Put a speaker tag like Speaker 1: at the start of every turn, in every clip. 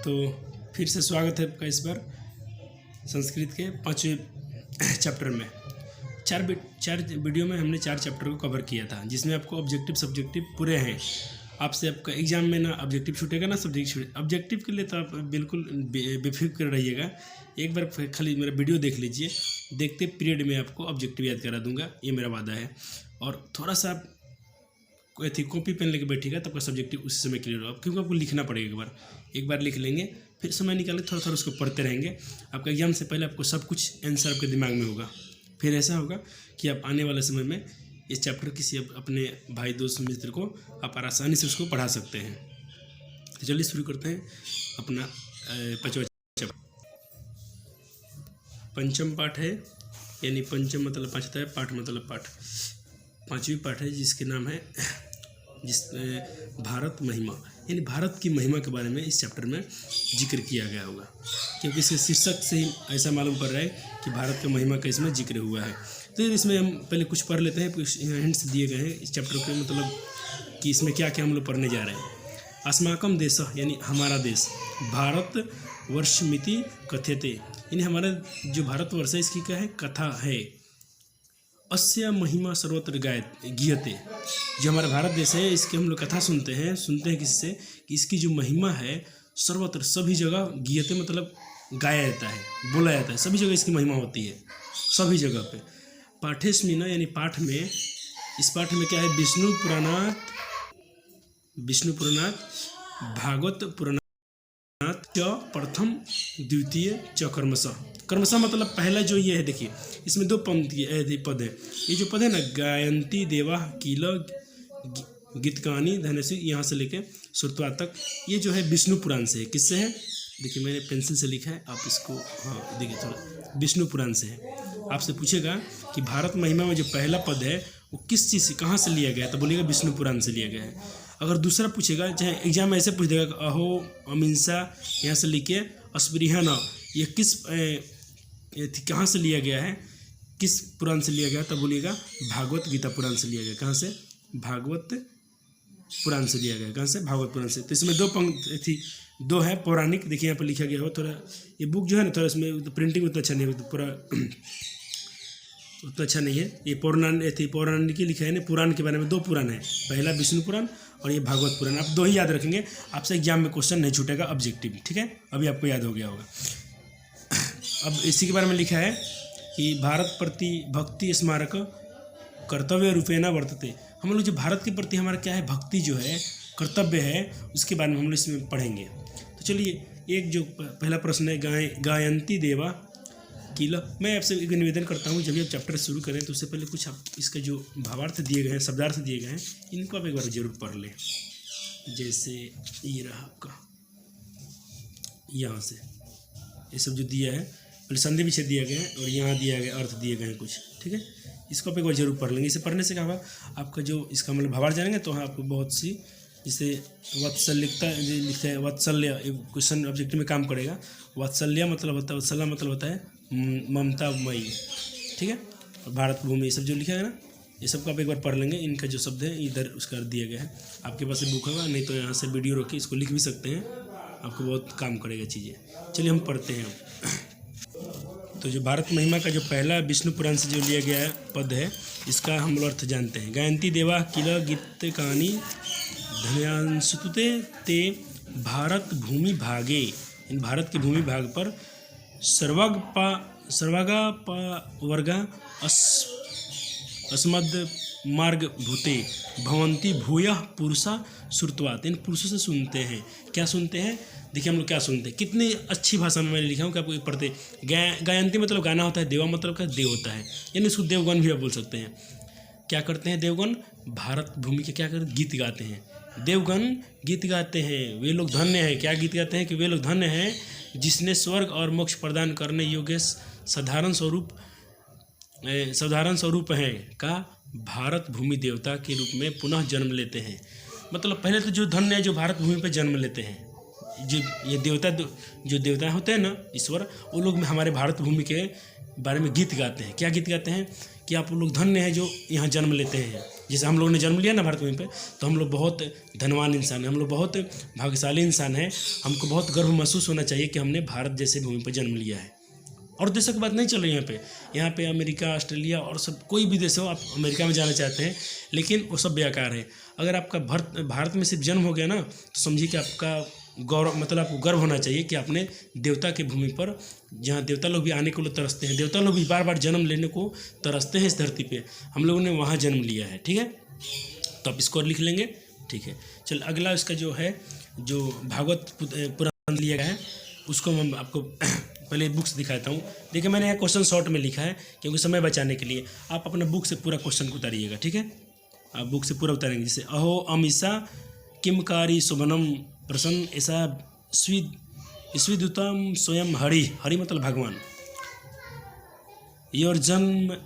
Speaker 1: तो फिर से स्वागत है आपका इस बार संस्कृत के 5वें चैप्टर में। चार वीडियो में हमने 4 चैप्टर को कवर किया था, जिसमें आपको ऑब्जेक्टिव सब्जेक्टिव पूरे हैं। आपसे आपका एग्जाम में ना ऑब्जेक्टिव छूटेगा ना सब्जेक्टिव। ऑब्जेक्टिव के लिए तो आप बिल्कुल बेफिक्र रहिएगा। एक बार खाली मेरा वीडियो देख लीजिए, देखते पीरियड में आपको ऑब्जेक्टिव याद करा दूंगा, ये मेरा वादा है। और थोड़ा सा कोई थी कॉपी पेन लेके बैठेगा तब आपका सब्जेक्टिव उसी समय क्लियर होगा, क्योंकि आपको लिखना पड़ेगा। एक बार लिख लेंगे, फिर समय निकाल के थोड़ा थोड़ा उसको पढ़ते रहेंगे। आपका एग्जाम से पहले आपको सब कुछ आंसर आपके दिमाग में होगा। फिर ऐसा होगा कि आप आने वाले समय में इस चैप्टर किसी अपने भाई दोस्त मित्र को आप आसानी से उसको पढ़ा सकते हैं। तो चलिए शुरू करते हैं अपना 5वां चैप्टर। पंचम पाठ है, यानी पंचम मतलब 5 है, पाठ मतलब पाठ। 5वीं पाठ है जिसके नाम है भारत महिमा, यानी भारत की महिमा के बारे में इस चैप्टर में जिक्र किया गया होगा, क्योंकि इसके शीर्षक से ही ऐसा मालूम पड़ रहा है कि भारत की महिमा का इसमें जिक्र हुआ है। तो इसमें हम पहले कुछ पढ़ लेते हैं, कुछ हिंट्स दिए गए हैं इस चैप्टर के, मतलब कि इसमें क्या क्या हम लोग पढ़ने जा रहे हैं। अस्माकम देश यानी हमारा देश, भारत वर्षमिति कथ्यते, यानी हमारा जो भारतवर्ष है इसकी क्या है कथा है। अस्य महिमा सर्वत्र गीयते, जो हमारा भारत देश है इसकी हम लोग कथा सुनते हैं किससे कि इसकी जो महिमा है सर्वत्र सभी जगह गीयते मतलब गाया जाता है, बोला जाता है, सभी जगह इसकी महिमा होती है सभी जगह पे। पाठेस्मिन यानी पाठ में, इस पाठ में क्या है विष्णु पुराणात भागवत पुराणात च प्रथम द्वितीय च कर्मश मतलब पहला जो ये है, देखिए इसमें 2 पद है। ये जो पद है ना, गायंती देवा कील गीतकानी धनसी, यहाँ से लेके श्रुतवा तक, ये जो है विष्णु पुराण से है। किससे है? देखिए मैंने पेंसिल से लिखा है, आप इसको हाँ देखिए थोड़ा, विष्णु पुराण से है। आपसे पूछेगा कि भारत महिमा में जो पहला पद है वो किस चीज़ से, कहाँ से लिया गया, तो बोलिएगा विष्णु पुराण से लिया गया है। अगर दूसरा पूछेगा, चाहे एग्जाम में ऐसे पूछ देगा कि अहो अमिंसा यहाँ से लिखे अस्पृहन, ये किस कहाँ से लिया गया है, किस पुराण से लिया गया, तब बोलिएगा भागवत गीता पुराण से लिया गया। कहाँ से? भागवत पुराण से लिया गया। कहाँ से? भागवत पुराण से। तो इसमें 2 पंक्ति थी, 2 है पौराणिक, देखिए यहाँ पर लिखा गया हो। थोड़ा ये बुक जो है ना, थोड़ा इसमें प्रिंटिंग उतना अच्छा नहीं है, पूरा उतना अच्छा नहीं है। ये पौराणिक लिखा है ना, पुराण के बारे में 2 पुराण है, पहला विष्णु पुराण और ये भागवत पुराण। आप 2 ही याद रखेंगे, आपसे एग्जाम में क्वेश्चन नहीं छूटेगा ऑब्जेक्टिव, ठीक है? अभी आपको याद हो गया होगा। अब इसी के बारे में लिखा है कि भारत प्रति भक्ति स्मारक कर्तव्य रूपेण वर्तते। हम लोग जो भारत के प्रति हमारा क्या है भक्ति जो है कर्तव्य है, उसके बारे में हम लोग इसमें पढ़ेंगे। तो चलिए, एक जो पहला प्रश्न है गायंती देवा कील। मैं आपसे एक निवेदन करता हूँ, जब भी आप चैप्टर शुरू करें तो उससे पहले कुछ आप इसका जो भावार्थ दिए गए हैं, शब्दार्थ दिए गए हैं, इनको आप एक बार जरूर पढ़ लें। जैसे ये रहा आपका, यहाँ से ये सब जो दिया है, पहले संधि विच्छेद दिया गया है और यहाँ दिया गया अर्थ दिए गए हैं कुछ, ठीक है? इसको आप एक बार जरूर पढ़ लेंगे। इसे पढ़ने से क्या होगा, आपका जो इसका मतलब भावार्थ जानेंगे तो हाँ आपको बहुत सी, जिसे वात्सल्यता लिखता है, वात्सल्य क्वेश्चन ऑब्जेक्टिव में काम करेगा। वात्सल्य मतलब होता है, वत्सल्य मतलब होता है ममतामयी, ठीक है? और भारत भूमि, ये सब जो लिखा है ना, ये सब को आप एक बार पढ़ लेंगे। इनका जो शब्द है इधर उसका अर्थ दिया गया है। आपके पास बुक होगा, नहीं तो यहाँ से वीडियो रोक के इसको लिख भी सकते हैं, आपको बहुत काम करेगा चीज़ें। चलिए हम पढ़ते हैं। तो जो भारत महिमा का जो पहला विष्णु पुराण से जो लिया गया है पद है, इसका हम लोग अर्थ जानते हैं। गायंती देवा किल गीतकानी धन्यांसुते ते भारत भूमि भागे, इन भारत की भूमि भाग पर सर्वागा वर्गा अस्मद मार्ग भूते भवंती भूयः पुरुषा श्रुतवात, इन पुरुषों से सुनते हैं। क्या सुनते हैं? देखिए हम लोग क्या सुनते हैं, कितनी अच्छी भाषा में मैंने लिखा हूँ कि आपको पढ़ते। गायंती मतलब गाना होता है, देवा मतलब क्या देव होता है, यानी इसको देवगण भी आप बोल सकते हैं। क्या करते हैं देवगण? भारत भूमि के क्या करते? गीत गाते हैं। देवगण गीत गाते हैं, वे लोग धन्य हैं। क्या गीत गाते हैं? कि वे लोग धन्य हैं जिसने स्वर्ग और मोक्ष प्रदान करने योग्य साधारण स्वरूप है का भारत भूमि देवता के रूप में पुनः जन्म लेते हैं। मतलब पहले तो जो धन्य है जो भारत भूमि पर जन्म लेते हैं, जो ये देवता जो देवता होते हैं ना, ईश्वर, वो लोग हमारे भारत भूमि के बारे में गीत गाते हैं। क्या गीत गाते हैं कि आप लोग धन्य हैं जो यहाँ जन्म लेते हैं। जैसे हम लोगों ने जन्म लिया ना भारत भूमि पे, तो हम लोग बहुत धनवान इंसान हैं, हम लोग बहुत भाग्यशाली इंसान हैं। हमको बहुत गर्व महसूस होना चाहिए कि हमने भारत जैसे भूमि पर जन्म लिया है। और देशों की बात नहीं चल रही यहाँ पे अमेरिका, ऑस्ट्रेलिया और सब कोई भी देश हो, आप अमेरिका में जाना चाहते हैं लेकिन वो सब बेकार है। अगर आपका भारत में सिर्फ जन्म हो गया ना, तो समझिए कि आपका गौरव, मतलब आपको गर्व होना चाहिए कि आपने देवता की भूमि पर, जहाँ देवता लोग भी आने को तरसते हैं, देवता लोग भी बार बार जन्म लेने को तरसते हैं इस धरती पे, हम लोगों ने वहाँ जन्म लिया है। ठीक है, तो आप इसको लिख लेंगे। ठीक है, चल अगला इसका जो है, जो भागवत पुराण लिया गया है उसको मैं आपको पहले बुक्स दिखाता हूँ। देखिए मैंने यहाँ क्वेश्चन शॉर्ट में लिखा है क्योंकि समय बचाने के लिए। आप अपना बुक से पूरा क्वेश्चन को उतारिएगा। ठीक है, आप बुक से पूरा उतारेंगे। जैसे अहो अमीषा किमकारी सुभनम प्रसन्न ऐसा स्विदुतम स्वयं हरि, हरि मतलब भगवान, योर जन्म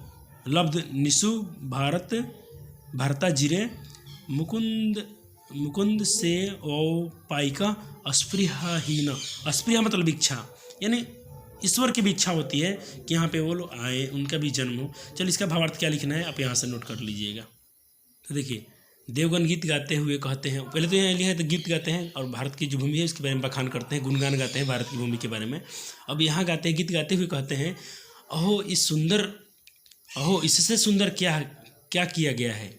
Speaker 1: लब्ध निशु भारत भारता जिरे मुकुंद से ओ पाइका अस्पृहाहीन। अस्पृहा मतलब इच्छा, यानी ईश्वर की भी इच्छा होती है कि यहाँ पे वो लोग आए, उनका भी जन्म हो। चल इसका भावार्थ क्या लिखना है आप यहाँ से नोट कर लीजिएगा। तो देखिए देवगन गीत गाते हुए कहते हैं, पहले तो यहाँ लिखा है तो गीत गाते हैं और भारत की जो भूमि है उसके बारे में बखान करते हैं, गुणगान गाते हैं भारत की भूमि के बारे में। अब यहाँ गाते हैं, गीत गाते हुए कहते हैं अहो इस सुंदर, अहो इससे सुंदर क्या क्या किया गया है,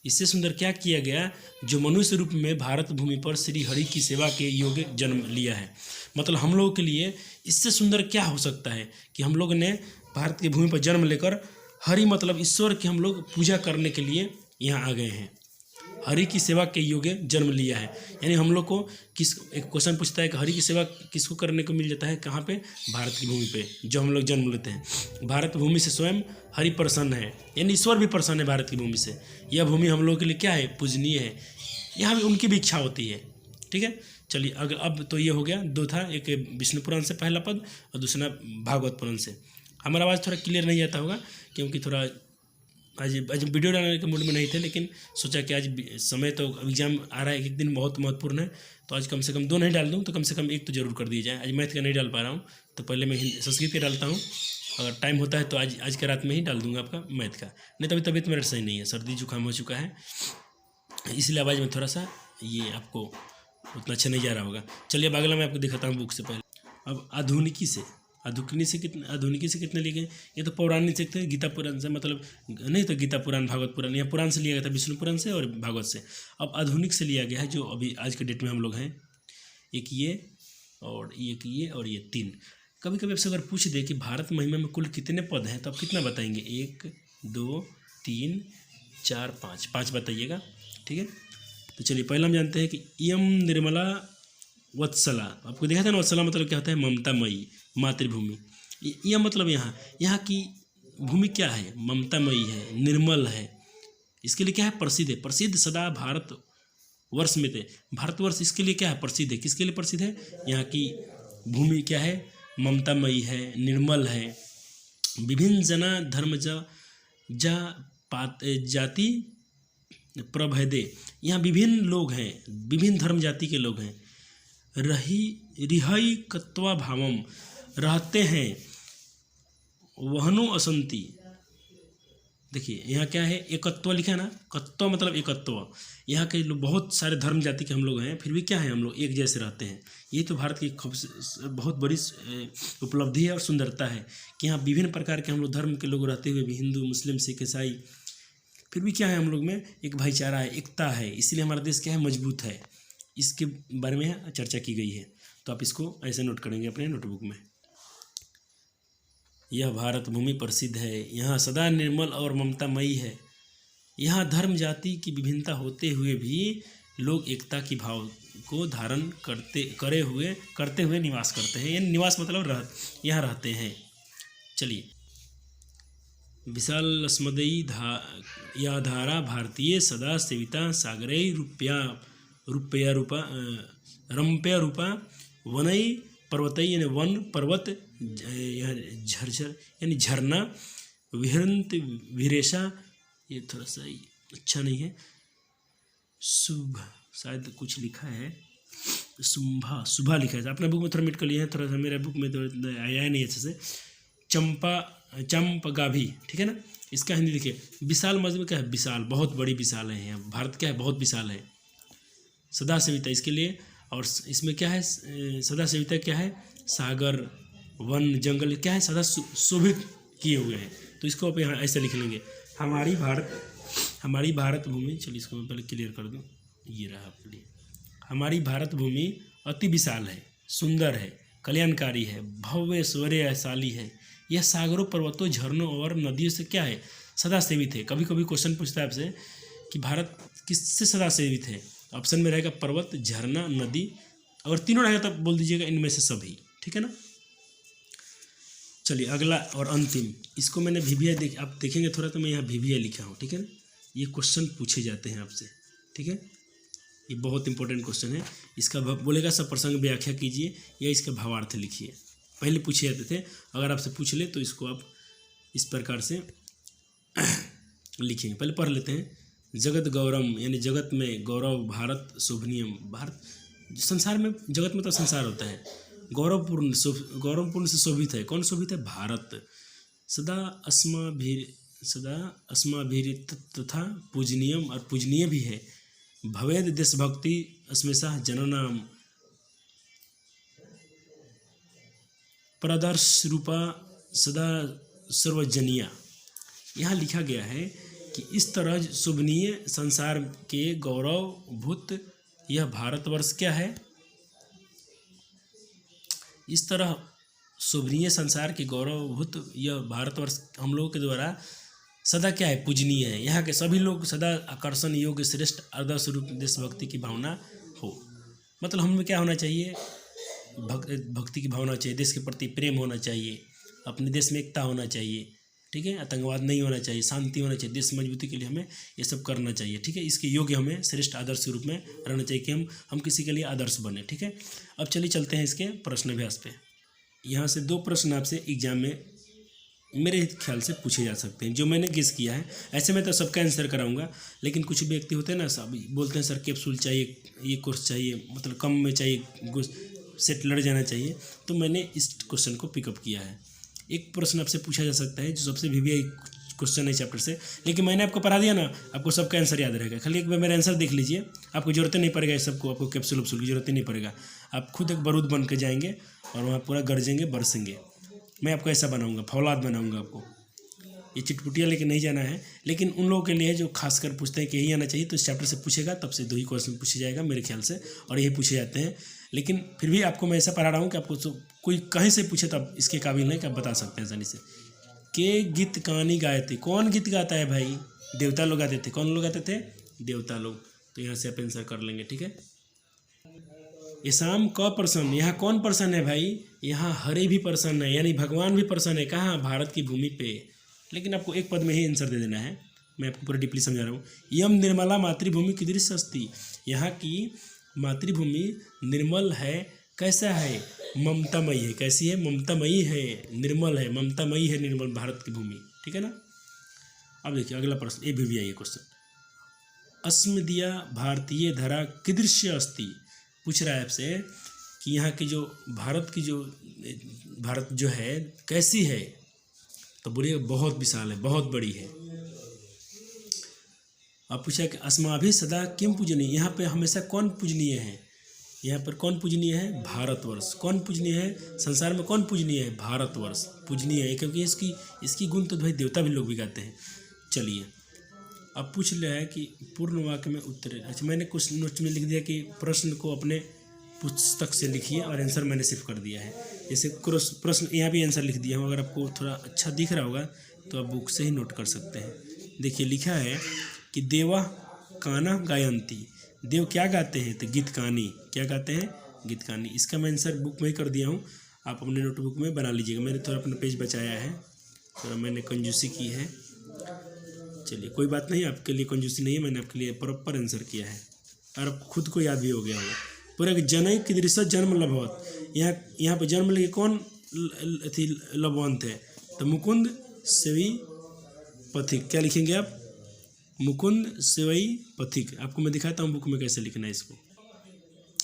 Speaker 1: इससे सुंदर क्या किया गया जो मनुष्य रूप में भारत भूमि पर श्री हरि की सेवा के योग्य जन्म लिया है। मतलब हम लोगों के लिए इससे सुंदर क्या हो सकता है कि हम लोग ने भारत की भूमि पर जन्म लेकर हरि मतलब ईश्वर की हम लोग पूजा करने के लिए यहाँ आ गए हैं, हरि की सेवा के योग्य जन्म लिया है। यानी हम लोग को किस, एक क्वेश्चन पूछता है कि हरि की सेवा किसको करने को मिल जाता है, कहाँ पे, भारत की भूमि पे जो हम लोग जन्म लेते हैं। भारत भूमि से स्वयं हरि प्रसन्न है, यानी ईश्वर भी प्रसन्न है भारत की भूमि से। यह भूमि हम लोगों के लिए क्या है, पूजनीय है, यहाँ भी उनकी भी इच्छा होती है। ठीक है, चलिए अगर अब तो ये हो गया, दो था, एक विष्णु पुराण से पहला पद और दूसरा भागवत पुराण से। हमारा आवाज़ थोड़ा क्लियर नहीं आता होगा क्योंकि थोड़ा आज वीडियो डालने के मूड में नहीं थे, लेकिन सोचा कि आज समय तो एग्जाम आ रहा है, एक दिन बहुत महत्वपूर्ण है, तो आज कम से कम 2 नहीं डाल दूँ तो कम से कम 1 तो जरूर कर दिया जाए। आज मैथ का नहीं डाल पा रहा हूँ तो पहले मैं संस्कृत का डालता हूँ, अगर टाइम होता है तो आज के रात में ही डाल दूँगा आपका मैथ का। नहीं तो अभी तबीयत मेरा सही नहीं है, सर्दी जुकाम हो चुका है, इसलिए आवाज़ में थोड़ा सा ये आपको उतना अच्छा नहीं जा रहा होगा। चलिए अब अगला मैं आपको दिखाता हूँ बुक से पहले। अब आधुनिकी से कितने लिए गए, ये तो पौराणिक से थे, गीता पुराण से, मतलब नहीं तो गीता पुराण भागवत पुराण, यह पुराण से लिया गया था, विष्णु पुराण से और भागवत से। अब आधुनिक से लिया गया है जो अभी आज के डेट में हम लोग हैं, एक ये और ये 3। कभी कभी आपसे अगर पूछ दे कि भारत महिमा में कुल कितने पद हैं तो आप कितना बताएंगे, 1 2 3 4 5 बताइएगा। ठीक है, तो चलिए पहले हम जानते हैं कि इयम निर्मला वत्सला, आपको देखा था ना, वत्सला मतलब क्या होता है, ममतामयी, मातृभूमि। यह मतलब यहाँ की भूमि क्या है, ममतामयी है, निर्मल है, इसके लिए क्या है, प्रसिद्ध है, प्रसिद्ध सदा भारत वर्ष में थे, भारतवर्ष इसके लिए क्या है, प्रसिद्ध है। किसके लिए प्रसिद्ध है, यहाँ की भूमि क्या है, ममतामयी है, निर्मल है, विभिन्न जना धर्म जाति प्रभेदे, यहाँ विभिन्न लोग हैं, विभिन्न धर्म जाति के लोग हैं, रिहई कत्वा भावम रहते हैं, वहनु असंति। देखिए यहाँ क्या है, एकत्व लिखा है ना, कत्व मतलब एकत्व, यहाँ के लोग बहुत सारे धर्म जाति के हम लोग हैं, फिर भी क्या है, हम लोग एक जैसे रहते हैं। ये तो भारत की बहुत बड़ी उपलब्धि है और सुंदरता है कि यहाँ विभिन्न प्रकार के हम लोग धर्म के लोग रहते हुए भी, हिंदू मुस्लिम सिख ईसाई, फिर भी क्या है, हम लोग में एक भाईचारा है, एकता है, इसलिए हमारा देश क्या है, मजबूत है। इसके बारे में चर्चा की गई है, तो आप इसको ऐसे नोट करेंगे अपने नोटबुक में। यह भारत भूमि प्रसिद्ध है, यहाँ सदा निर्मल और ममतामयी है, यहाँ धर्म जाति की विभिन्नता होते हुए भी लोग एकता की भाव को धारण करते हुए निवास करते हैं, यानी निवास मतलब यहाँ रहते हैं। चलिए, विशाल स्मदयी या धारा भारतीय सदा सेविता सागरई रुपया रूपा वनई पर्वतई, यानी वन पर्वत, झरझर यानी झरना, विहरंत विरेशा, ये थोड़ा सा अच्छा नहीं है, शुभ शायद कुछ लिखा है, शुभा लिखा है, अपना बुक में थोड़ा मिट कर लिया है, थोड़ा सा मेरा बुक में तो आया है नहीं अच्छे से, चंपगाभी, ठीक है ना। इसका हिंदी लिखिए। विशाल मजमू क्या है? विशाल, बहुत बड़ी विशाल है। यहाँ भारत क्या है? बहुत विशाल है। सदा सेविता इसके लिए, और इसमें क्या है? सदा सेविता क्या है? सागर, वन, जंगल क्या है? सदा शोभित किए हुए हैं। तो इसको आप यहाँ ऐसे लिख लेंगे। हमारी भारत भूमि, चलिए इसको मैं पहले क्लियर कर दूँ, ये रहा आपके लिए। हमारी भारत भूमि अति विशाल है, सुंदर है, कल्याणकारी है, भव्य ऐश्वर्यशाली है। यह सागरों, पर्वतों, झरनों और नदियों से क्या है? सदा सेवित है। कभी कभी क्वेश्चन पूछता है आपसे कि भारत किससे सदा सेवित है? ऑप्शन में रहेगा पर्वत, झरना, नदी, और तीनों रहेगा तब बोल दीजिएगा इनमें से सभी, ठीक है ना। चलिए अगला और अंतिम, इसको मैंने VVI आप देखेंगे थोड़ा तो मैं यहाँ VVI लिखा हूँ, ठीक है ना। ये क्वेश्चन पूछे जाते हैं आपसे, ठीक है। ये बहुत इंपॉर्टेंट क्वेश्चन है। इसका बोलेगा सब प्रसंग व्याख्या कीजिए या इसका भावार्थ लिखिए। पहले पूछे जाते थे, अगर आपसे पूछ ले तो इसको आप इस प्रकार से लिखेंगे। पहले पढ़ लेते हैं। जगत गौरम, यानी जगत में गौरव, भारत शोभनीयम। भारत संसार में, जगत में तो संसार होता है, गौरवपूर्ण से शोभित है। कौन शोभित है? भारत। सदा अस्माभिरित तथा पूजनीयम, और पूजनीय भी है। भवेद देशभक्ति अस्मेशा जननाम प्रदर्श रूपा सदा सर्वजनीया। यहाँ लिखा गया है कि इस तरह शोभनीय संसार के गौरवभूत यह भारतवर्ष क्या है? इस तरह शोभनीय संसार के गौरवभूत यह भारतवर्ष हम लोगों के द्वारा सदा क्या है? पूजनीय है। यहाँ के सभी लोग सदा आकर्षण योग्य, श्रेष्ठ, आदर्श रूप देशभक्ति की भावना हो। मतलब हमें क्या होना चाहिए? भक्ति की भावना चाहिए, देश के प्रति प्रेम होना चाहिए, अपने देश में एकता होना चाहिए, ठीक है। आतंकवाद नहीं होना चाहिए, शांति होना चाहिए। देश मजबूती के लिए हमें ये सब करना चाहिए, ठीक है। इसके योग्य हमें श्रेष्ठ आदर्श के रूप में रहना चाहिए कि हम किसी के लिए आदर्श बने, ठीक है। अब चलिए चलते हैं इसके प्रश्नाभ्यास पे। यहाँ से 2 प्रश्न आपसे एग्जाम में मेरे ख्याल से पूछे जा सकते हैं, जो मैंने गेस किया है। ऐसे में तो सबका आंसर कराऊंगा, लेकिन कुछ व्यक्ति होते हैं ना, सब बोलते हैं सर कैप्सूल चाहिए, ये कोर्स चाहिए, मतलब कम में चाहिए, सेट लड़ जाना चाहिए। तो मैंने इस क्वेश्चन को पिकअप किया है। एक प्रश्न आपसे पूछा जा सकता है जो सबसे VVI क्वेश्चन है चैप्टर से, लेकिन मैंने आपको पढ़ा दिया ना, आपको सबका आंसर याद रहेगा। खाली एक बार मेरा आंसर देख लीजिए, आपको जरूरत नहीं पड़ेगा इस सबको, आपको कैप्सूल वप्सूल की जरूरत ही नहीं पड़ेगा। आप खुद एक बारूद बन के जाएंगे और वहाँ पूरा गरजेंगे, बरसेंगे। मैं आपको ऐसा बनाऊंगा, फौलाद बनाऊंगा आपको। ये चिटपुटिया लेके नहीं जाना है, लेकिन उन लोगों के लिए जो खासकर पूछते हैं कि यही आना चाहिए, तो इस चैप्टर से पूछेगा, तब से 2 ही क्वेश्चन पूछे जाएगा मेरे ख्याल से, और यही पूछे जाते हैं। लेकिन फिर भी आपको मैं ऐसा पढ़ा रहा हूँ कि आपको कोई कहीं से पूछे तो आप इसके काबिल नहीं कि आप बता सकते हैं आसानी से। के गीत कहानी गाए थे? कौन गीत गाता है भाई? देवता लोग गाते थे। कौन लोग गाते थे? देवता लोग। तो यहाँ से आप आंसर कर लेंगे, ठीक है। ये शाम क प्रसन्न, यहाँ कौन प्रसन्न है भाई? यहाँ हरि भी प्रसन्न है, यानी भगवान भी प्रसन्न है। कहाँ? भारत की भूमि पे। लेकिन आपको एक पद में ही आंसर दे देना है, मैं आपको पूरा डीपली समझा रहा हूँ। यम निर्मला मातृभूमि कीदृश अस्ति। यहाँ की मातृभूमि निर्मल है, कैसा है? ममतामयी है। कैसी है? ममतामयी है, निर्मल है, ममतामयी है, निर्मल भारत की भूमि, ठीक है ना। अब देखिए अगला प्रश्न, ये भी है क्वेश्चन। अस्मदीय भारतीय धरा कीदृश अस्ति। पूछ रहा है आपसे कि यहाँ की जो भारत जो है कैसी है, तो बोलिए बहुत विशाल है, बहुत बड़ी है। अब पूछा कि अस्माभि सदा किम पूजनीय। यहाँ पे हमेशा कौन पूजनीय है? यहाँ पर कौन पूजनीय है? भारतवर्ष। कौन पूजनीय है? संसार में कौन पूजनीय है? भारतवर्ष पूजनीय है, क्योंकि इसकी गुण तो भाई देवता भी लोग भी गाते हैं। चलिए अब पूछ लिया है कि पूर्ण वाक्य में उत्तर। अच्छा, मैंने कुछ नोट में लिख दिया कि प्रश्न को अपने पुस्तक से लिखिए, और आंसर मैंने सिर्फ कर दिया है। जैसे प्रश्न यहाँ भी आंसर लिख दिया हूँ, अगर आपको थोड़ा अच्छा दिख रहा होगा तो आप बुक से ही नोट कर सकते हैं। देखिए लिखा है कि देवा काना गायंती। देव क्या गाते हैं? तो गीत कहानी। क्या गाते हैं? गीत कहानी। इसका मैं आंसर बुक में ही कर दिया हूँ, आप अपने नोटबुक में बना लीजिएगा। मैंने थोड़ा अपना पेज बचाया है, थोड़ा मैंने कंजूसी की है। चलिए कोई बात नहीं, आपके लिए कंजूसी नहीं है, मैंने आपके लिए प्रॉपर आंसर किया है, और आप खुद को याद भी हो गया होगा पूरा। जनई कीदृश जन्म लभवत। यहाँ पर जन्म लेके कौन थी लभवंत है? तो मुकुंद सेवी पथिक। क्या लिखेंगे आप? मुकुंद सेवई पथिक। आपको मैं दिखाता हूँ बुक में कैसे लिखना है इसको।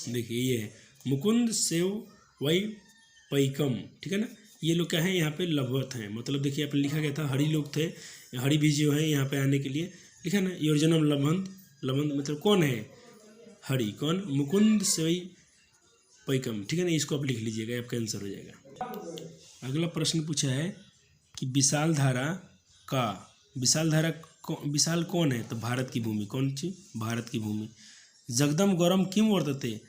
Speaker 1: देखिए ये है मुकुंद सेव वई पैकम, ठीक है ना। ये लोग क्या है यहाँ पे लघुवत हैं, मतलब देखिए यहाँ पे लिखा गया था हरि लोग थे, हरि भी जो है यहाँ पे आने के लिए लिखा ना, योर जन्म लभंत, लभंत मतलब कौन है, हरि, कौन, मुकुंद सई पैकम, ठीक है ना, इसको आप लिख लीजिएगा, आपका आंसर हो जाएगा। अगला प्रश्न पूछा है कि विशाल धारा का, विशाल धारा विशाल कौन है, तो भारत की भूमि, कौन सी, भारत की भूमि। जगदम गौरव किम वर्तते,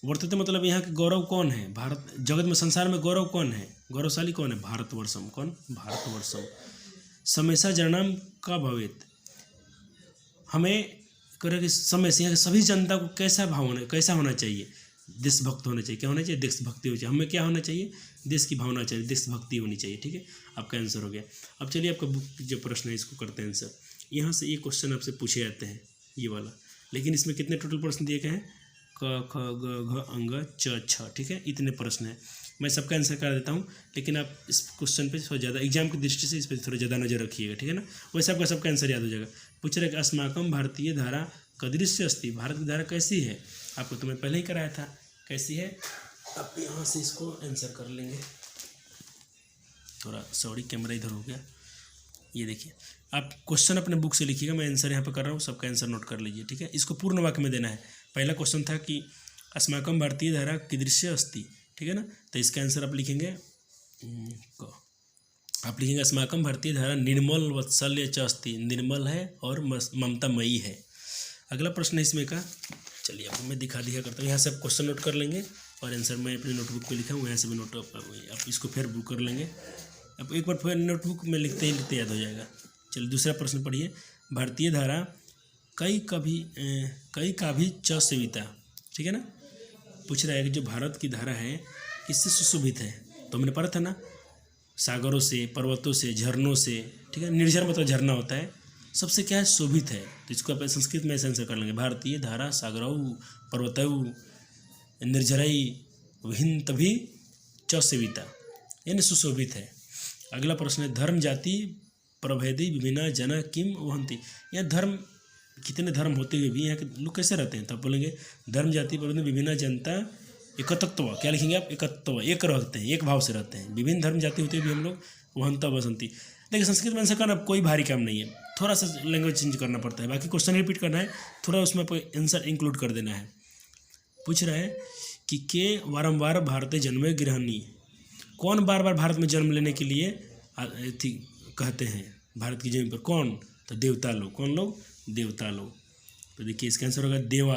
Speaker 1: वर्तते मतलब यहाँ के गौरव कौन है, भारत, जगत में संसार में गौरव कौन है, गौरवशाली कौन है, भारतवर्षम, कौन, भारतवर्षम। समयसा जनम का भवेत, हमें करें कि समय से यहाँ के सभी जनता को कैसा भाव होना, कैसा होना चाहिए, देशभक्त होना चाहिए, क्या होना चाहिए, देशभक्ति होनी चाहिए, हमें क्या होना चाहिए, देश की भावना चाहिए, देशभक्ति होनी चाहिए, ठीक है, आपका आंसर हो गया। अब चलिए आपका बुक जो प्रश्न है इसको करते हैं आंसर। यहाँ से ये क्वेश्चन आपसे पूछे जाते हैं ये वाला, लेकिन इसमें कितने टोटल प्रश्न दिए गए हैं, क ख ग घ अंग च छ, ठीक है, इतने प्रश्न हैं, मैं सबका आंसर कर देता हूँ, लेकिन आप इस क्वेश्चन पे थोड़ा ज़्यादा एग्जाम की दृष्टि से इस पर थोड़ा ज़्यादा नजर रखिएगा, ठीक है ना, वैसे आपका सबका आंसर याद हो जाएगा। पूछ रहे कि अस्माकम भारतीय धारा कदृश्य अस्ति, भारत की धारा कैसी है, आपको तो मैं पहले ही कराया था कैसी है, आप यहाँ से इसको आंसर कर लेंगे, थोड़ा सॉरी कैमरा इधर हो गया, ये देखिए आप क्वेश्चन अपने बुक से लिखिएगा, मैं आंसर यहाँ पे कर रहा हूँ, सबका आंसर नोट कर लीजिए, ठीक है। इसको पूर्ण वाक्य में देना है, पहला क्वेश्चन था कि अस्माकम भारतीय धारा कीदृश्य अस्ति, ठीक है ना, तो इसका आंसर आप लिखेंगे आप लिखेंगे अस्माकम भारतीय धारा निर्मल वत्सल्य च अस्ति, निर्मल है और ममतामयी है। अगला प्रश्न है इसमें का, चलिए आपको मैं दिखा करता हूँ, यहाँ से आप क्वेश्चन नोट कर लेंगे और आंसर मैं अपने नोटबुक पे लिखा हूँ, यहाँ से भी नोट आप इसको फिर बुक कर लेंगे, अब एक बार फिर नोटबुक में लिखते ही याद हो जाएगा। चलिए दूसरा प्रश्न पढ़िए, भारतीय धारा कई का भी च सेविता, ठीक है ना, पूछ रहा है कि जो भारत की धारा है किससे सुशोभित है, तो हमने पढ़ा था ना, सागरों से, पर्वतों से, झरनों से, ठीक है, निर्झर मतलब झरना होता है, सबसे क्या है, शोभित है, तो इसको आप संस्कृत में ऐसे आंसर कर लेंगे, भारतीय धारा सागरऊ पर्वतऊ निर्झरई विहिंतभि च सेविता, यानी सुशोभित है। अगला प्रश्न है, धर्म जाति प्रभेदी विभिन्न जन किम वहंती, यहाँ धर्म कितने धर्म होते हुए भी यहाँ के लोग कैसे रहते हैं, तब बोलेंगे धर्म जाति प्रभेदी विभिन्न जनता एकत्व, क्या लिखेंगे आप, एकत्व, एक रहते हैं, एक भाव से रहते हैं, विभिन्न धर्म जाति होते हुए भी हम लोग वहंता वसंती। देखिए संस्कृत में आंसर करना कोई भारी काम नहीं है, थोड़ा सा लैंग्वेज चेंज करना पड़ता है, बाकी क्वेश्चन रिपीट करना है, थोड़ा उसमें आंसर इंक्लूड कर देना है। पूछ रहा है कि के वारंवार भारतीय जन्मे गृहणी, कौन बार बार भारत में जन्म लेने के लिए कहते हैं भारत की जमीन पर, कौन, तो देवता लोग, कौन लोग, देवता लोग। तो देखिए इसका आंसर होगा देवा,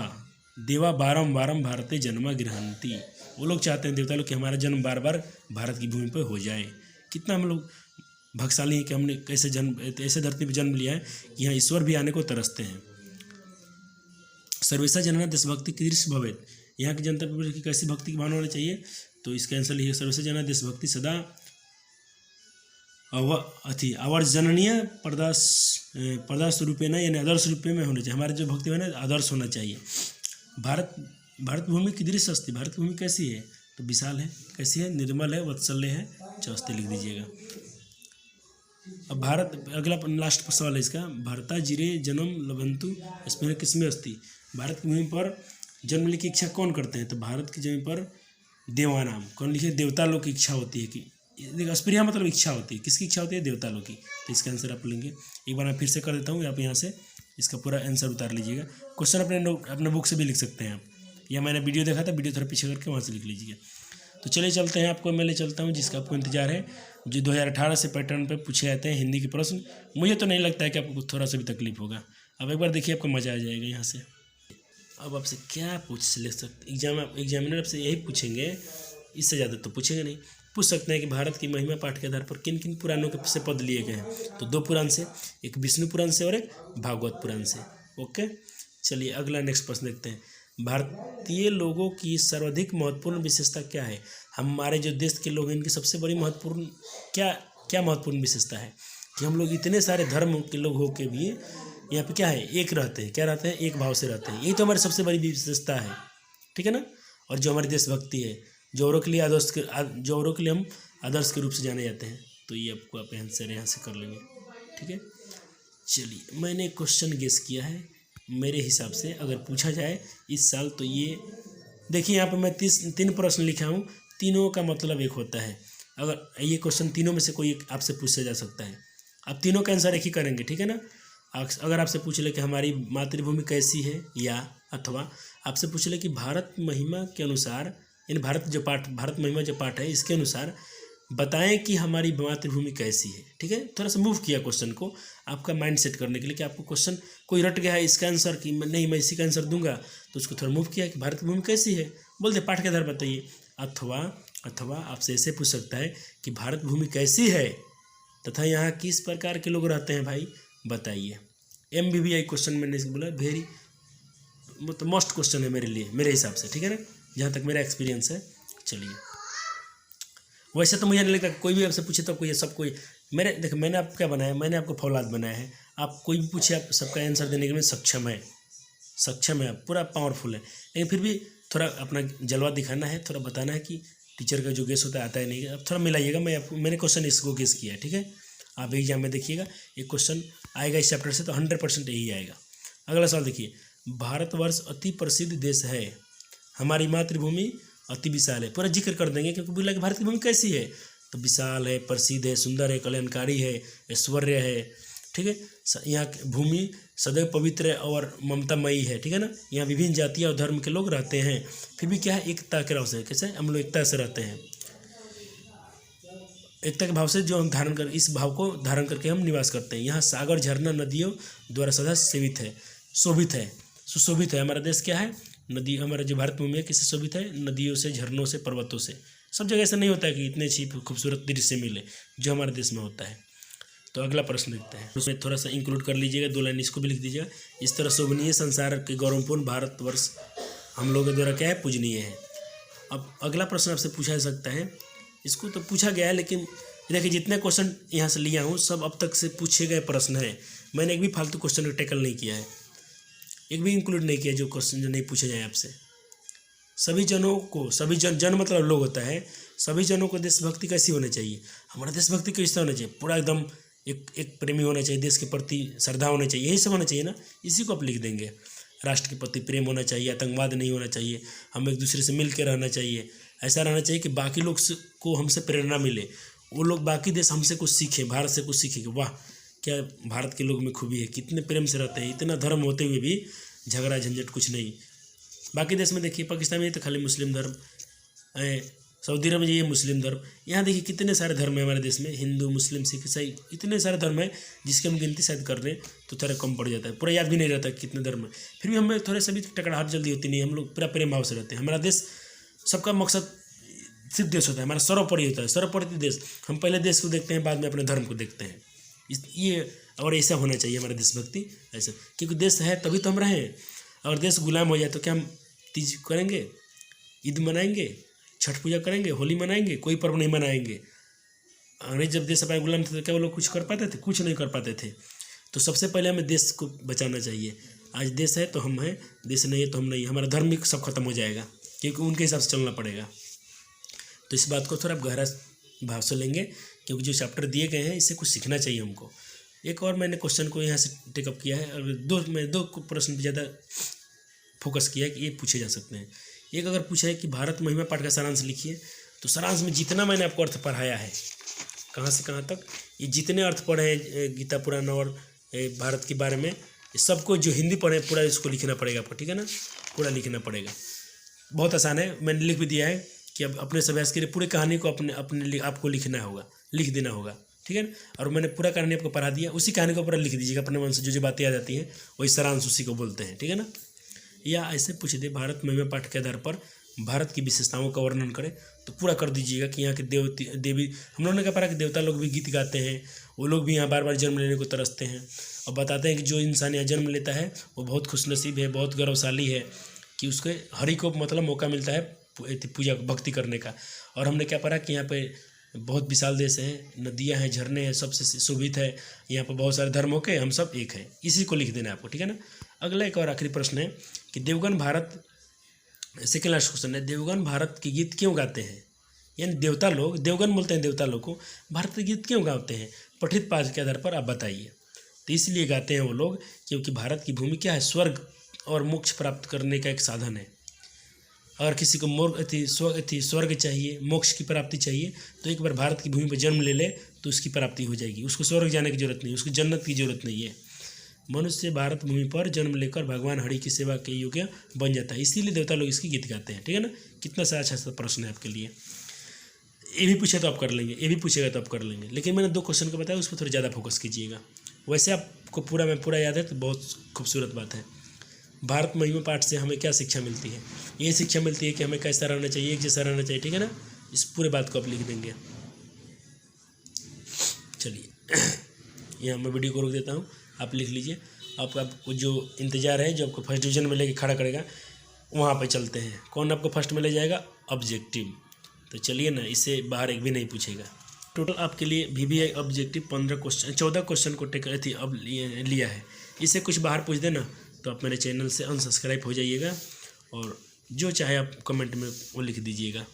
Speaker 1: देवा बारम भारतीय जन्म गृहंती, वो लोग चाहते हैं देवता लोग कि हमारा जन्म बार बार भारत की भूमि पर हो जाए। कितना हम लोग भाग्यशाली हैं कि हमने कैसे जन्म, ऐसे धरती पर जन्म लिया है कि यहाँ ईश्वर भी आने को तरसते हैं। सर्वेशा जनना देशभक्ति कीदृश भवेत, यहाँ की जनता पर कैसी भक्ति की भावना होनी चाहिए, तो इसका आंसर लिखिए सर्वेशा जनना देशभक्ति सदा आवर्जननीय प्रदास रूपेण, यानी आदर्श रूप में होना चाहिए, हमारे जो भक्ति है ना आदर्श होना चाहिए। भारत भूमि कीदृश अस्ति, भारत भूमि कैसी है, तो विशाल है, कैसी है, निर्मल है, वत्सल्य है, चौस्ते लिख दीजिएगा। अब भारत, अगला लास्ट सवाल है इसका, भारता जिरे जन्म लभंतु इसमें किसमें अस्ति, भारत की भूमि पर जन्म लेने की इच्छा कौन करते हैं, तो भारत की जमीन पर देवानाम, कौन लिखे, देवता लोग की इच्छा होती है कि अस्प्रिया मतलब इच्छा होती है, किसकी इच्छा होती है, देवता लोग की, तो इसका आंसर आप लेंगे। एक बार मैं फिर से कर देता हूँ, आप यहाँ से इसका पूरा आंसर उतार लीजिएगा, क्वेश्चन अपने बुक से भी लिख सकते हैं आप, या मैंने वीडियो देखा था, वीडियो थोड़ा पीछे करके वहाँ से लिख लीजिए। तो चलिए चलते हैं, आपको मैं ले चलता हूँ जिसका आपको इंतजार है, जो 2018 से पैटर्न पे पूछे जाते हैं हिंदी के प्रश्न। मुझे तो नहीं लगता है कि आपको थोड़ा सा भी तकलीफ होगा, अब एक बार देखिए आपको मज़ा आ जाएगा यहाँ से। अब आपसे क्या पूछ ले सकते, एग्जामिनर आपसे यही पूछेंगे, इससे ज़्यादा तो पूछेंगे नहीं। पूछ सकते हैं कि भारत की महिमा पाठ के आधार पर किन किन पुराणों के से पद लिए गए हैं, तो 2 पुराण से, एक विष्णु पुराण से और एक भागवत पुराण से। ओके, चलिए अगला नेक्स्ट प्रश्न देखते हैं, भारतीय लोगों की सर्वाधिक महत्वपूर्ण विशेषता क्या है, हमारे जो देश के लोग हैं इनकी सबसे बड़ी महत्वपूर्ण क्या महत्वपूर्ण विशेषता है कि हम लोग इतने सारे धर्म के लोग हो के भी यहाँ पे क्या है, एक रहते हैं, क्या रहते हैं, एक भाव से रहते हैं, यही तो हमारी सबसे बड़ी विशेषता है, ठीक है ना। और जो हमारी देशभक्ति है, जो औरों के लिए हम आदर्श के रूप से जाने जाते हैं, तो ये आपको आप आंसर यहाँ से कर लेंगे, ठीक है। चलिए मैंने क्वेश्चन गेस किया है, मेरे हिसाब से अगर पूछा जाए इस साल, तो ये देखिए यहाँ पर मैं 3 प्रश्न लिखा हूँ, तीनों का मतलब एक होता है, अगर ये क्वेश्चन तीनों में से कोई एक आपसे पूछा जा सकता है, आप तीनों का आंसर एक ही करेंगे, ठीक है ना। अगर आपसे पूछ ले कि हमारी मातृभूमि कैसी है, या अथवा आपसे पूछ ले कि भारत महिमा के अनुसार, यानी भारत महिमा जो पाठ है इसके अनुसार बताएं कि हमारी मातृभूमि कैसी है, ठीक है। थोड़ा सा मूव किया क्वेश्चन को आपका माइंड सेट करने के लिए कि आपको क्वेश्चन कोई रट गया है इसका आंसर कि नहीं मैं इसी का आंसर दूंगा, तो उसको थोड़ा मूव किया कि भारत की भूमि कैसी है, बोल दे पाठ के आधार बताइए। अथवा आपसे ऐसे पूछ सकता है कि भारत भूमि कैसी है तथा यहाँ किस प्रकार के लोग रहते हैं भाई बताइए। MBBI क्वेश्चन मैंने इसको बोला वेरी मतलब मोस्ट क्वेश्चन है मेरे लिए, मेरे हिसाब से, ठीक है ना, जहाँ तक मेरा एक्सपीरियंस है। चलिए, वैसे तो मुझे नहीं लगता कोई भी आपसे पूछे तो कोई सब कोई देखो मैंने आपको क्या बनाया, मैंने आपको फौलाद बनाया है। आप कोई भी पूछे आप सबका आंसर देने के लिए सक्षम है, आप पूरा पावरफुल है, लेकिन फिर भी थोड़ा अपना जलवा दिखाना है, थोड़ा बताना है कि टीचर का जो गेस होता है आता है नहीं। अब थोड़ा मिलाइएगा, मैंने क्वेश्चन इसको गेस किया है, ठीक है। आप एग्जाम में देखिएगा एक क्वेश्चन आएगा इस चैप्टर से तो 100% यही आएगा। अगला सवाल देखिए, भारतवर्ष अति प्रसिद्ध देश है, हमारी मातृभूमि अति विशाल है। पूरा जिक्र कर देंगे क्योंकि बोला कि भारत की भूमि कैसी है, तो विशाल है, प्रसिद्ध है, सुंदर है, कल्याणकारी है, ऐश्वर्य है, ठीक है। यहाँ की भूमि सदैव पवित्र है और ममतामयी है, ठीक है ना। यहाँ विभिन्न जातियाँ और धर्म के लोग रहते हैं, फिर भी क्या है एकता के भाव से, कैसे हम लोग एकता से रहते हैं, एकता के भाव से जो हम धारण कर इस भाव को धारण करके हम निवास करते हैं। यहाँ सागर झरना नदियों द्वारा सदा शोभित है, सुशोभित है। हमारा देश क्या है, नदी, हमारा जो भारत भूमि है किससे शोभित है, नदियों से, झरनों से, पर्वतों से। सब जगह ऐसा नहीं होता है कि इतने अच्छी खूबसूरत दृश्य मिले जो हमारे देश में होता है। तो अगला प्रश्न देखते हैं, उसमें थोड़ा सा इंक्लूड कर लीजिएगा, 2 लाइन इसको भी लिख दीजिएगा। इस तरह शोभनीय संसार के गौरवपूर्ण भारतवर्ष हम लोगों के द्वारा क्या है, पूजनीय है। अब अगला प्रश्न आपसे पूछा जा सकता है, इसको तो पूछा गया है लेकिन देखिए जितने क्वेश्चन यहाँ से लिया हूँ सब अब तक से पूछे गए प्रश्न हैं, मैंने एक भी फालतू क्वेश्चन को टैकल नहीं किया है, एक भी इंक्लूड नहीं किया जो क्वेश्चन जो नहीं पूछे जाए आपसे। सभी जनों को, सभी जन मतलब लोग होता है, सभी जनों को देशभक्ति कैसी होनी चाहिए, हमारा देशभक्ति कैसा होना चाहिए, पूरा एकदम एक प्रेमी होना चाहिए, देश के प्रति श्रद्धा होनी चाहिए, यही सब होना चाहिए ना, इसी को आप लिख देंगे। राष्ट्र के प्रति प्रेम होना चाहिए, आतंकवाद नहीं होना चाहिए, हम एक दूसरे से मिल के रहना चाहिए, ऐसा रहना चाहिए कि बाकी लोग को हमसे प्रेरणा मिले, वो लोग बाकी देश हमसे कुछ सीखें, भारत से कुछ सीखें कि वाह क्या भारत के लोग में खूबी है, कितने प्रेम से रहते हैं, इतना धर्म होते हुए भी झगड़ा झंझट कुछ नहीं। बाकी देश में देखिए, पाकिस्तान में तो खाली मुस्लिम धर्म, सऊदी अरब में ये मुस्लिम धर्म, यहाँ देखिए कितने सारे धर्म है हमारे देश में, हिंदू, मुस्लिम, सिख, ईसाई, इतने सारे धर्म है जिसकी हम गिनती शायद कर रहे हैं तो थोड़ा कम पड़ जाता है, पूरा याद भी नहीं रहता कितने धर्म है। फिर भी हमें थोड़े सभी टकराहट जल्दी होती नहीं, हम लोग पूरा प्रेम भाव से रहते हैं। हमारा देश सबका मकसद सिद्ध देश होता है, हमारा सर्वोपरि होता है, सर्वोपरि देश। हम पहले देश को देखते हैं, बाद में अपने धर्म को देखते हैं। ये और ऐसा होना चाहिए हमारा देशभक्ति, ऐसा, क्योंकि देश है तभी तो हम रहें। अगर देश गुलाम हो जाए तो क्या हम तीज करेंगे, ईद मनाएंगे, छठ पूजा करेंगे, होली मनाएंगे, कोई पर्व नहीं मनाएंगे। अंग्रेज जब देश अपना गुलाम थे तो क्या वो लोग कुछ कर पाते थे, कुछ नहीं कर पाते थे। तो सबसे पहले हमें देश को बचाना चाहिए। आज देश है तो हम हैं, देश नहीं है तो हम नहीं, हमारा धर्म भी सब खत्म हो जाएगा, क्योंकि उनके हिसाब से चलना पड़ेगा। तो इस बात को थोड़ा गहरा भाव से लेंगे, क्योंकि जो चैप्टर दिए गए हैं इससे कुछ सीखना चाहिए हमको। एक और मैंने क्वेश्चन को यहाँ से टेकअप किया है, और दो प्रश्न पर ज़्यादा फोकस किया है कि ये पूछे जा सकते हैं। एक अगर पूछा है कि भारत महिमा पाठ का सारांश लिखिए, तो सारांश में जितना मैंने आपको अर्थ पढ़ाया है, कहाँ से कहाँ तक, ये जितने अर्थ पढ़े हैं गीता पुराण और भारत के बारे में, ये सबको जो हिंदी पढ़े पूरा इसको लिखना पड़ेगा आपको, ठीक है ना, पूरा लिखना पड़ेगा। बहुत आसान है, मैंने लिख भी दिया है कि अब अपने अभ्यास के लिए पूरी कहानी को अपने आपको लिखना होगा, लिख देना होगा, ठीक है ना। और मैंने पूरा कहानी आपको पढ़ा दिया, उसी कहानी को पूरा लिख दीजिएगा अपने मन से, जो बातें आ जाती हैं वही सारांश उसी को बोलते हैं, ठीक है ना। या ऐसे पूछ दे भारत महिमा पाठ के आधार पर भारत की विशेषताओं का वर्णन करें, तो पूरा कर दीजिएगा कि यहाँ के देवी, हम लोगों ने क्या पढ़ा कि देवता लोग भी गीत गाते हैं, वो लोग भी यहाँ बार बार जन्म लेने को तरसते हैं, और बताते हैं कि जो इंसान यहाँ जन्म लेता है वो बहुत खुशनसीब है, बहुत गौरवशाली है कि उसके हरि को मतलब मौका मिलता है पूजा भक्ति करने का। और हमने क्या पढ़ा कि यहाँ पे बहुत विशाल देश है, नदियाँ हैं, झरने हैं, सबसे शोभित है, यहाँ पर बहुत सारे धर्मों के हम सब एक हैं, इसी को लिख देना है आपको, ठीक है ना। अगला एक और आखिरी प्रश्न है कि Devgan Bharat, second last question है, देवगन भारत के गीत क्यों गाते हैं, यानी देवता लोग, देवगन बोलते हैं देवता लोग को, भारत के गीत क्यों गाते हैं, पठित पाठ के आधार पर आप बताइए। तो इसलिए गाते हैं वो लोग क्योंकि भारत की भूमि क्या है, स्वर्ग और मोक्ष प्राप्त करने का एक साधन है। अगर किसी को स्वर्ग चाहिए, मोक्ष की प्राप्ति चाहिए, तो एक बार भारत की भूमि पर जन्म ले ले तो उसकी प्राप्ति हो जाएगी। उसको स्वर्ग जाने की जरूरत नहीं, उसको जन्नत की जरूरत नहीं है। मनुष्य भारत भूमि पर जन्म लेकर भगवान हरि की सेवा के योग्य बन जाता है, इसीलिए देवता लोग इसकी गीत गाते हैं। ठीक है ना। कितना सा अच्छा सा प्रश्न है आपके लिए। ये भी पूछे तो आप कर लेंगे, ये भी पूछेगा तो आप कर लेंगे, लेकिन मैंने 2 क्वेश्चन को बताया, उस पर थोड़ा ज़्यादा फोकस कीजिएगा। वैसे आपको पूरा याद है तो बहुत खूबसूरत बात है। भारत महिमा पाठ से हमें क्या शिक्षा मिलती है? ये शिक्षा मिलती है कि हमें कैसा रहना चाहिए, एक जैसा रहना चाहिए। ठीक है ना। इस पूरे बात को आप लिख देंगे। चलिए यहाँ मैं वीडियो को रोक देता हूँ, आप लिख लीजिए। आपको जो इंतज़ार है, जो आपको फर्स्ट डिवीज़न में लेके खड़ा करेगा, वहाँ पे चलते हैं। कौन आपको फर्स्ट में ले जाएगा? ऑब्जेक्टिव। तो चलिए ना, इससे बाहर एक भी नहीं पूछेगा। टोटल आपके लिए VVI ऑब्जेक्टिव 14 क्वेश्चन को अब लिया है। इससे कुछ बाहर पूछ देना तो आप मेरे चैनल से अनसब्सक्राइब हो जाइएगा, और जो चाहे आप कमेंट में वो लिख दीजिएगा।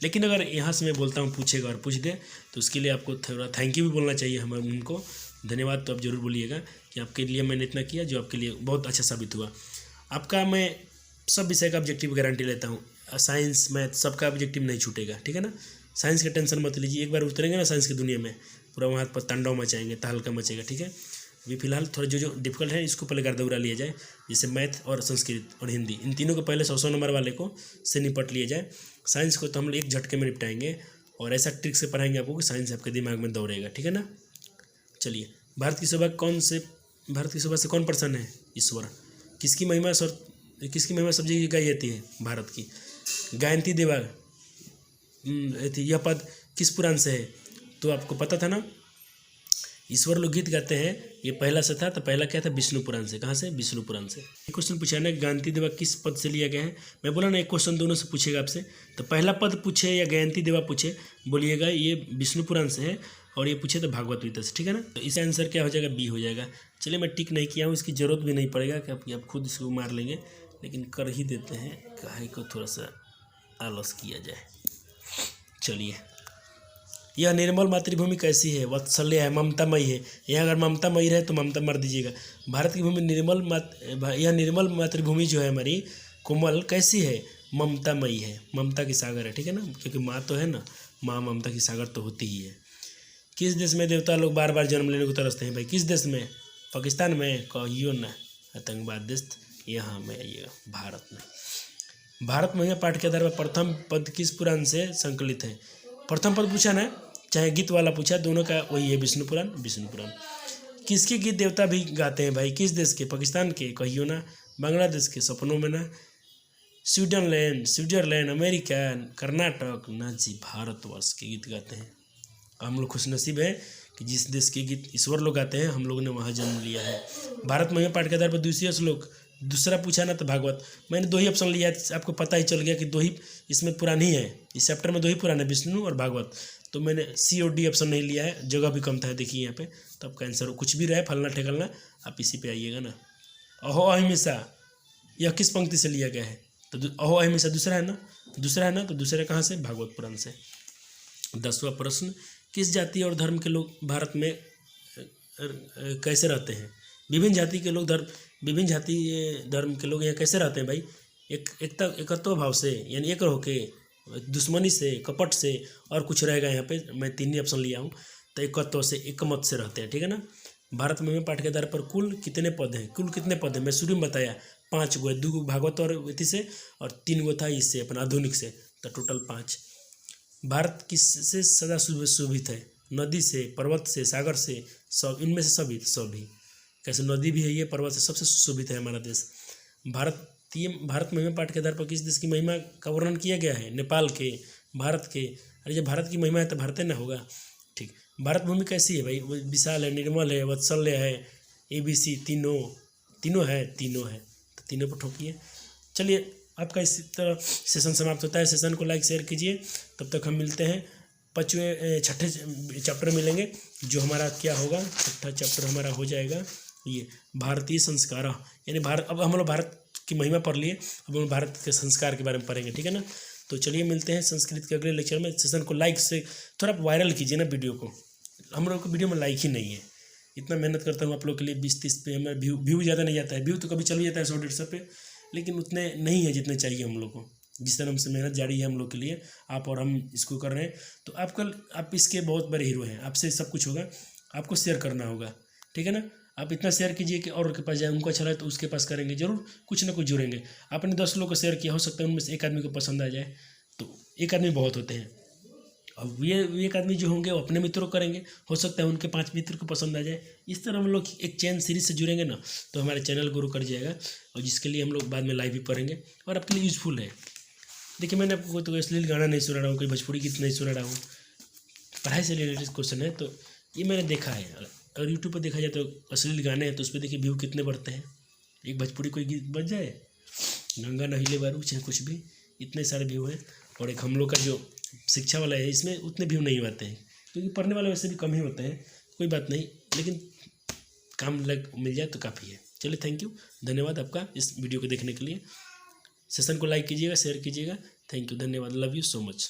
Speaker 1: लेकिन अगर यहाँ से मैं बोलता हूँ पूछेगा और पूछ दे, तो उसके लिए आपको थोड़ा थैंक यू भी बोलना चाहिए हमें, उनको धन्यवाद तो आप ज़रूर बोलिएगा कि आपके लिए मैंने इतना किया जो आपके लिए बहुत अच्छा साबित हुआ। आपका मैं सब विषय का ऑब्जेक्टिव गारंटी लेता हूँ। साइंस, मैथ, सबका ऑब्जेक्टिव नहीं छूटेगा। ठीक है ना। साइंस का टेंशन मत लीजिए, एक बार उतरेंगे ना साइंस की दुनिया में, पूरा वहाँ पर तांडव मचाएंगे, तहलका मचेगा। ठीक है। अभी फिलहाल थोड़ा जो डिफिकल्ट है इसको पहले गर्दा उड़ा लिया जाए, जैसे मैथ और संस्कृत और हिंदी, इन तीनों को पहले 100 नंबर वाले को से निपट लिया जाए। साइंस को तो हम एक झटके में निपटाएंगे, और ऐसा ट्रिक से पढ़ाएंगे आपको कि साइंस आपके दिमाग में दौड़ेगा। ठीक है ना। चलिए, भारत की सभा से कौन प्रसन्न है? ईश्वर। किसकी महिमा सब जगह गाई जाती है? भारत की। गायंती देवा, यह पद किस पुराण से है? तो आपको पता था ना, ईश्वर लोग गीत गाते हैं। ये पहला से था, तो पहला क्या था? विष्णु पुराण से। कहाँ से? विष्णु पुराण से। एक क्वेश्चन पूछा ना, गायंती देवा किस पद से लिया गया है? मैं बोला ना, एक क्वेश्चन दोनों से पूछेगा आपसे, तो पहला पद पूछे या गायंती देवा पूछे, बोलिएगा ये विष्णु पुराण से है, और ये पूछे तो भागवत गीता से। ठीक है ना। तो इसका आंसर क्या हो जाएगा? बी हो जाएगा। चलिए, मैं टिक नहीं किया हूँ, इसकी जरूरत भी नहीं पड़ेगा कि आप खुद इसको मार लेंगे, लेकिन कर ही देते हैं, काहे को थोड़ा सा आलस किया जाए। चलिए, यह निर्मल मातृभूमि कैसी है? वात्सल्य है, ममतामयी है। यह अगर ममतामयी रहे तो ममता मर दीजिएगा। भारत की भूमि यह निर्मल मातृभूमि जो है हमारी, कोमल कैसी है? ममतामयी है, ममता की सागर है। ठीक है ना। क्योंकि माँ तो है ना, माँ ममता की सागर तो होती ही है। किस देश में देवता लोग बार बार जन्म लेने को तरसते हैं? भाई किस देश में? पाकिस्तान में? कहियो ना, आतंकवाद देश। यहाँ में आइएगा, भारत में। भारत महिमा पाठ के आधार पर प्रथम पद किस पुराण से संकलित है? प्रथम पद पूछा ना, चाहे गीत वाला पूछा, दोनों का वही है, विष्णु पुराण। किसके गीत देवता भी गाते हैं भाई? किस देश के? पाकिस्तान के? कहियो ना। बांग्लादेश के? सपनों में ना। स्विट्जरलैंड, अमेरिका, कर्नाटक ना जी, भारतवर्ष के गीत गाते हैं। हम लोग खुशनसीब हैं कि जिस देश के गीत ईश्वर लोग गाते हैं, हम लोगों ने वहाँ जन्म लिया है। भारत महिमा पाठ के आधार पर दूसरा श्लोक, दूसरा पूछा ना तो भागवत। मैंने 2 ही ऑप्शन लिया, आपको पता ही चल गया कि 2 ही इसमें पुराण ही है। इस चैप्टर में 2 ही पुराण है, विष्णु और भागवत। तो मैंने C और D ऑप्शन नहीं लिया है, जगह भी कम था। देखिए यहाँ पे, तो आपका आंसर कुछ भी रहे, फलना ठेकलना, आप इसी पे आइएगा ना। अहो अहिंसा, यह किस पंक्ति से लिया गया है? तो अहो अहिंसा दूसरा है ना, तो दूसरा कहाँ से? भागवत पुराण से। 10वां प्रश्न, किस जाति और धर्म के लोग भारत में कैसे रहते हैं? विभिन्न जाति धर्म के लोग यहाँ कैसे रहते हैं भाई? एकत्व भाव से, यानी एक होके, दुश्मनी से, कपट से, और कुछ रहेगा यहाँ पे, मैं 3 ही ऑप्शन लिया हूँ। तो एकत्व से, एकमत से रहते हैं। ठीक है ना। भारत में पाठ के आधार पर कुल कितने पद हैं? मैं शुरू में बताया 5 गो है, 2 गो भागवत और इति से, और 3 गो था इससे, अपना आधुनिक से, तो टोटल 5। भारत किससे सदा शोभित है? नदी से, पर्वत से, सागर से, सब, इनमें से सभी। कैसे? नदी भी है, ये पर्वत से सबसे सुशोभित है हमारा देश। भारत महिमा पाठ के आधार पर किस देश की महिमा का वर्णन किया गया है? नेपाल के, भारत के। अरे जब भारत की महिमा है तो भारत ना होगा। ठीक। भारत भूमि कैसी है भाई? विशाल है, निर्मल है, वात्सल्य है, ABC तीनों है। तो तीनों पर ठोकिए। चलिए, आपका इसी तरह सेशन समाप्त होता है। सेशन को लाइक शेयर कीजिए। तब तक हम मिलते हैं 6ठे चैप्टर मिलेंगे, जो हमारा क्या होगा, 6ठा चैप्टर हमारा हो जाएगा ये भारतीय संस्कार। यानी अब हम लोग भारत की महिमा पढ़ लिए, अब हम भारत के संस्कार के बारे में पढ़ेंगे। ठीक है ना। तो चलिए, मिलते हैं संस्कृत के अगले लेक्चर में। सेशन को लाइक से थोड़ा वायरल कीजिए ना वीडियो को। हम लोग को वीडियो में लाइक ही नहीं है। इतना मेहनत करता हूँ आप लोग के लिए, 20-30 पे हमें व्यू ज़्यादा नहीं जाता है। व्यू तो कभी चल जाता है 100-150 पे, लेकिन उतने नहीं है जितने चाहिए हम लोग को। जिस तरह से मेहनत जारी है हम लोग के लिए, आप और हम इसको कर रहे हैं, तो आप इसके बहुत बड़े हीरो हैं। आपसे सब कुछ होगा, आपको शेयर करना होगा, ठीक है ना। आप इतना शेयर कीजिए कि और के पास जाए, उनको अच्छा लगे तो उसके पास करेंगे, जरूर कुछ ना कुछ जुड़ेंगे। आपने 10 लोगों को शेयर किया, हो सकता है उनमें से एक आदमी को पसंद आ जाए, तो एक आदमी बहुत होते हैं। अब ये एक आदमी जो होंगे वो अपने मित्रों को करेंगे, हो सकता है उनके 5 मित्र को पसंद आ जाए। इस तरह हम लोग एक चैन सीरीज से जुड़ेंगे ना, तो हमारे चैनल ग्रो कर जाएगा, और जिसके लिए हम लोग बाद में लाइव भी पढ़ेंगे और आपके लिए यूज़फुल है। देखिए, मैंने आपको तो अश्लील गाना नहीं सुना रहा हूँ, कोई भोजपुरी गीत नहीं सुना रहा हूँ, पढ़ाई से रिलेटेड क्वेश्चन है, तो ये मैंने देखा है। अगर यूट्यूब पर देखा जाए तो अश्लील गाने हैं, तो उस पर देखिए व्यू कितने बढ़ते हैं। एक भोजपुरी कोई गीत बज जाए, गंगा नहिले बारू चाहे कुछ भी, इतने सारे व्यू हैं। और एक हम लोग का जो शिक्षा वाला है, इसमें उतने व्यू नहीं आते हैं, क्योंकि पढ़ने वाले वैसे भी कम ही होते हैं। कोई बात नहीं, लेकिन काम लग मिल जाए तो काफ़ी है। चलिए, थैंक यू, धन्यवाद आपका इस वीडियो को देखने के लिए। सेशन को लाइक कीजिएगा, शेयर कीजिएगा। थैंक यू, धन्यवाद, लव यू सो मच।